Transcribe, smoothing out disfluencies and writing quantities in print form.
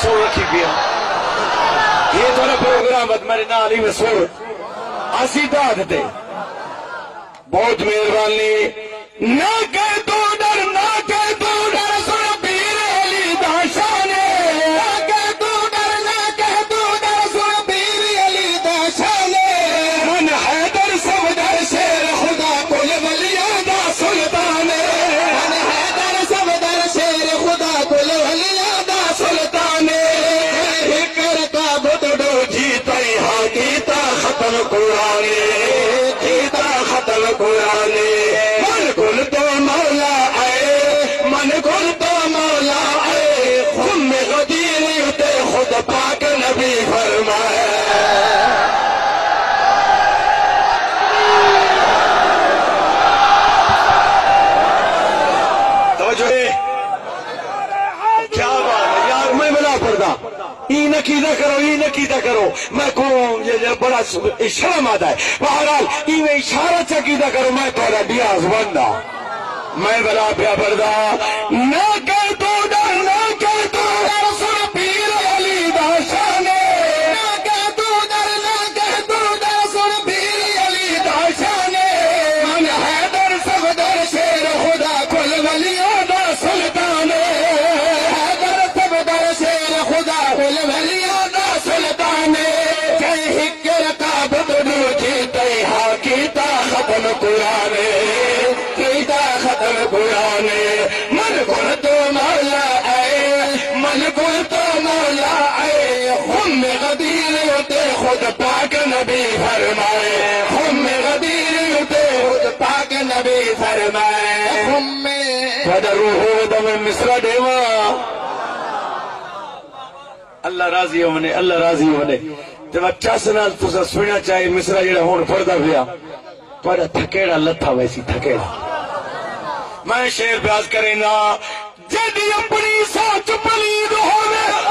وصول رکھی پیا یہ تھوڑا پروگرام بد میرے نال ہی وصول اسی داد دے بہت مہربانی نہ کہ تو ڈر نہ کہ تو ڈر سن پیر علی دا شان نہ کہ تو ڈر نہ کہ تو ڈر سن پیر علی دا شان من حیدر صفدر شیر خدا کل ولیاں دا سلطان من حیدر صفدر شیر خدا کل ولیاں دا سلطان ہکر کا بدڑو جیتا ہاں کیتا ختم قرآن کیتا ختم قرآن من گل تو مولا آئے من گل تو مولا آئے خم غدیر تے خود پاک نبی فرمائے توجہ کیا بات ہے یار میں بلا پڑتا یہ نقیدہ کرو یہ نقیدہ کرو میں کہوں یہ بڑا شرم آتا ہے بہرحال یہ اشارہ چقیدہ کرو میں تھوڑا بیاز بندہ میں بلا پیا پڑتا نہ کہ تو ڈر نہ کہ تو ڈر سن پیر علی دا شان نہ کہ تو ڈر نہ کہ تو ڈر سن پیر علی دا شان من حیدر صفدر شیر خدا کل ولیاں دا سلطان حیدر صفدر شیر خدا کل ولیاں دا سلطان کہ ہکر کا بدڑو جیتے ہاں کیتا ختم قرآن کیتا ختم قرآن من گل تو مولا آئے من گل تو مولا آئے خم غدیر تے خود پاک نبی فرمائے خم غدیر تے خود پاک نبی فرمائے خم خدا روح دم مصر دیوا اللہ راضی ہونے اللہ راضی ہونے تو بچہ سنال تسا سننا چاہے مصر جڑا ہون پڑدا پیا تھوڑا تھکیڑا لتھا ویسی تھکیڑا میں شیر بیاض کرے نا جدی اپنی سوچ پلید ہوئے